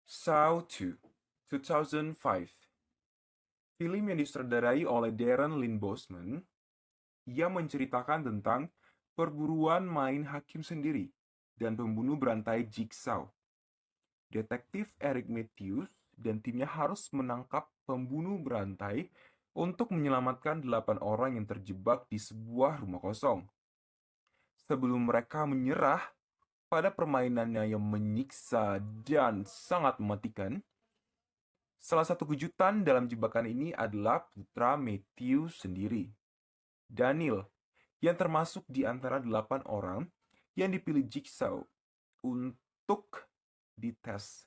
Saw 2, 2005. Film yang disutradarai oleh Darren Lynn Bousman, ia menceritakan tentang perburuan main hakim sendiri dan pembunuh berantai Jigsaw. Detektif Eric Matthews dan timnya harus menangkap pembunuh berantai untuk menyelamatkan 8 orang yang terjebak di sebuah rumah kosong. Sebelum mereka menyerah pada permainannya yang menyiksa dan sangat mematikan, salah satu kejutan dalam jebakan ini adalah putra Matthews sendiri, Daniel, yang termasuk di antara 8 orang yang dipilih Jigsaw untuk dites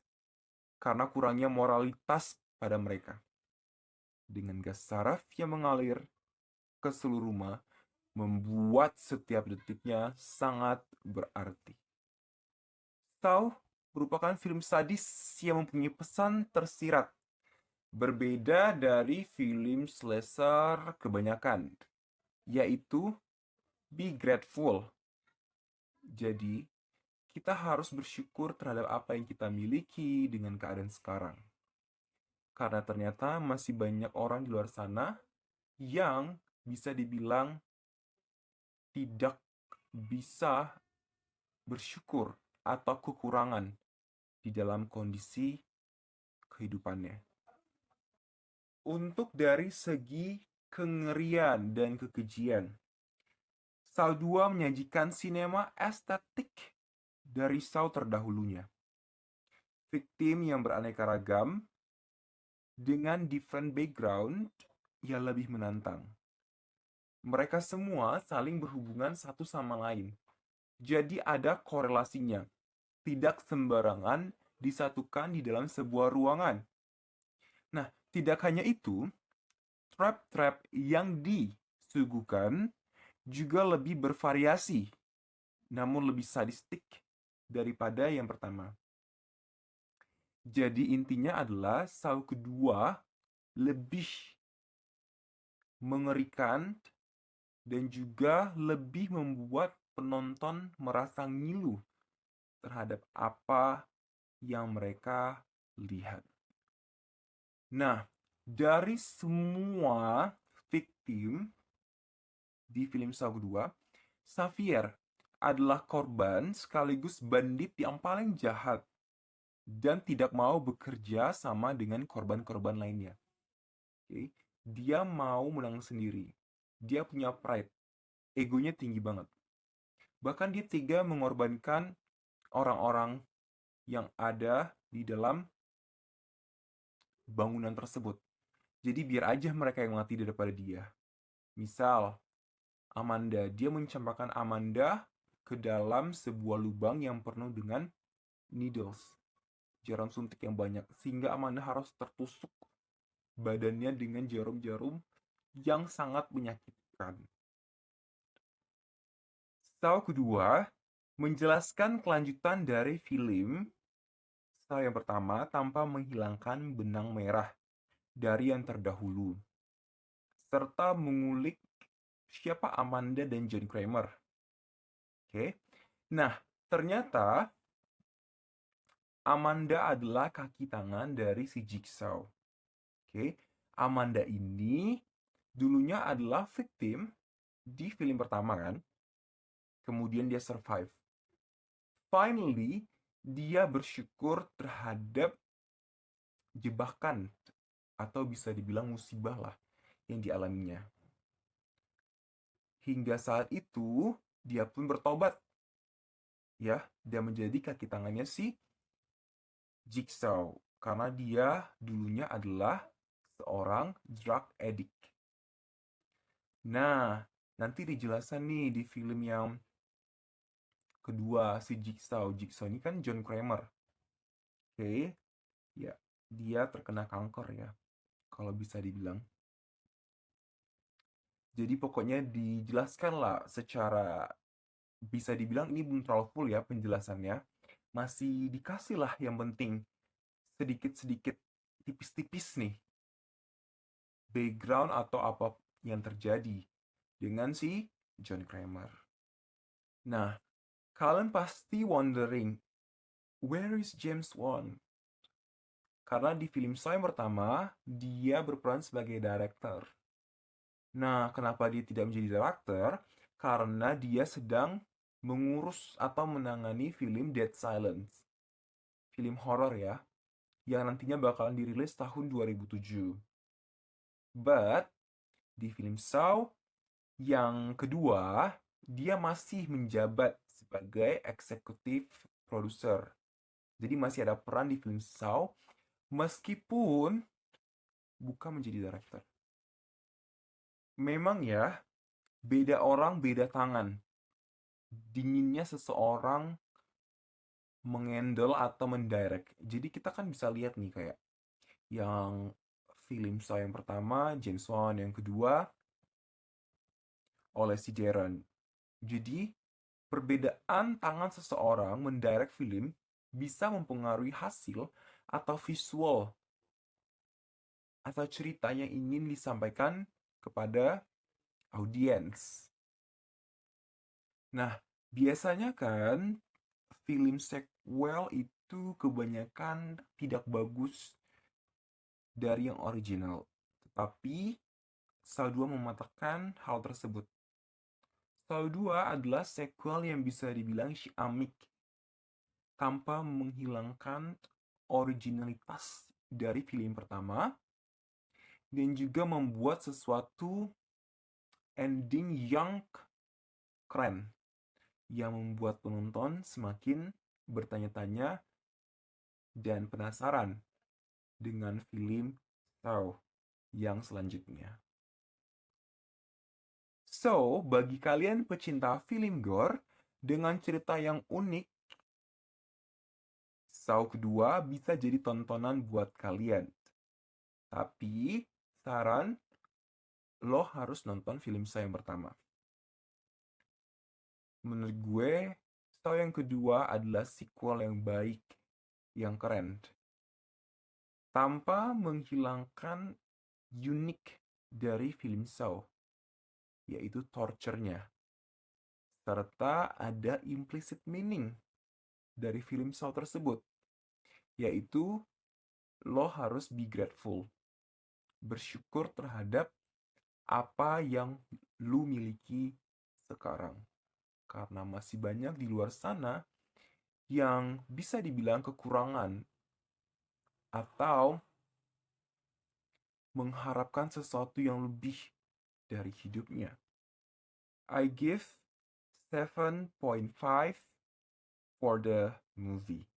karena kurangnya moralitas pada mereka. Dengan gas saraf yang mengalir ke seluruh rumah, membuat setiap detiknya sangat berarti. Saw merupakan film sadis yang mempunyai pesan tersirat, berbeda dari film slasher kebanyakan, yaitu be grateful. Jadi, kita harus bersyukur terhadap apa yang kita miliki dengan keadaan sekarang. Karena ternyata masih banyak orang di luar sana yang bisa dibilang tidak bisa bersyukur atau kekurangan di dalam kondisi kehidupannya. Untuk dari segi kengerian dan kekejian, Saw 2 menyajikan sinema estetik dari Saw terdahulunya. Victim yang beraneka ragam dengan different background yang lebih menantang. Mereka semua saling berhubungan satu sama lain. Jadi ada korelasinya. Tidak sembarangan disatukan di dalam sebuah ruangan. Nah, tidak hanya itu, trap-trap yang disuguhkan juga lebih bervariasi, namun lebih sadistik daripada yang pertama. Jadi intinya adalah Saw kedua lebih mengerikan dan juga lebih membuat penonton merasa ngilu terhadap apa yang mereka lihat. Nah, dari semua victim di film Saw kedua, Xavier adalah korban sekaligus bandit yang paling jahat dan tidak mau bekerja sama dengan korban-korban lainnya. Oke. Dia mau menang sendiri. Dia punya pride. Egonya tinggi banget. Bahkan dia tega mengorbankan orang-orang yang ada di dalam bangunan tersebut. Jadi biar aja mereka yang mati daripada dia. Misal, Amanda, dia mencampakkan Amanda ke dalam sebuah lubang yang penuh dengan needles, jarum suntik yang banyak, sehingga Amanda harus tertusuk badannya dengan jarum-jarum yang sangat menyakitkan. Saw kedua menjelaskan kelanjutan dari film Saw yang pertama tanpa menghilangkan benang merah dari yang terdahulu, serta mengulik siapa Amanda dan John Kramer. Oke. Nah, ternyata Amanda adalah kaki tangan dari si Jigsaw. Oke. Amanda ini dulunya adalah victim di film pertama kan. Kemudian dia survive. Finally, dia bersyukur terhadap jebakan atau bisa dibilang musibah lah yang dialaminya. Hingga saat itu, dia pun bertobat. Ya, dia menjadi kaki tangannya si Jigsaw karena dia dulunya adalah seorang drug addict. Nah, nanti dijelasan nih di film yang kedua si Jigsaw. Jigsaw ini kan John Kramer. Oke, ya dia terkena kanker ya, kalau bisa dibilang. Jadi pokoknya dijelaskan lah secara bisa dibilang ini belum terlalu full ya penjelasannya. Masih dikasih lah yang penting sedikit-sedikit tipis-tipis nih background atau apa yang terjadi dengan si John Kramer. Nah, kalian pasti wondering, where is James Wan? Karena di film Saw yang pertama, dia berperan sebagai director. Nah, kenapa dia tidak menjadi director? Karena dia sedang mengurus atau menangani film Dead Silence. Film horor ya, yang nantinya bakalan dirilis tahun 2007. But, di film Saw yang kedua, dia masih menjabat sebagai eksekutif produser. Jadi masih ada peran di film Saw, meskipun bukan menjadi director. Memang ya, beda orang beda tangan. Dinginnya seseorang mengendal atau mendirect. Jadi kita kan bisa lihat nih kayak yang film Saw yang pertama, James Wan, yang kedua oleh si Darren. Jadi perbedaan tangan seseorang mendirect film bisa mempengaruhi hasil atau visual atau cerita yang ingin disampaikan kepada audiens. Nah, biasanya kan film sequel itu kebanyakan tidak bagus dari yang original. Tetapi Saw 2 mematahkan hal tersebut. Saw 2 adalah sequel yang bisa dibilang ciamik tanpa menghilangkan originalitas dari film pertama dan juga membuat sesuatu ending yang keren yang membuat penonton semakin bertanya-tanya dan penasaran dengan film Saw yang selanjutnya. So, bagi kalian pecinta film gore dengan cerita yang unik, Saw kedua bisa jadi tontonan buat kalian. Tapi, saran, lo harus nonton film Saw yang pertama. Menurut gue, Saw yang kedua adalah sequel yang baik, yang keren. Tanpa menghilangkan unik dari film Saw, yaitu torture-nya. Serta ada implicit meaning dari film Saw tersebut, yaitu lo harus be grateful, bersyukur terhadap apa yang lo miliki sekarang. Karena masih banyak di luar sana yang bisa dibilang kekurangan atau mengharapkan sesuatu yang lebih dari hidupnya. I give 7.5 for the movie.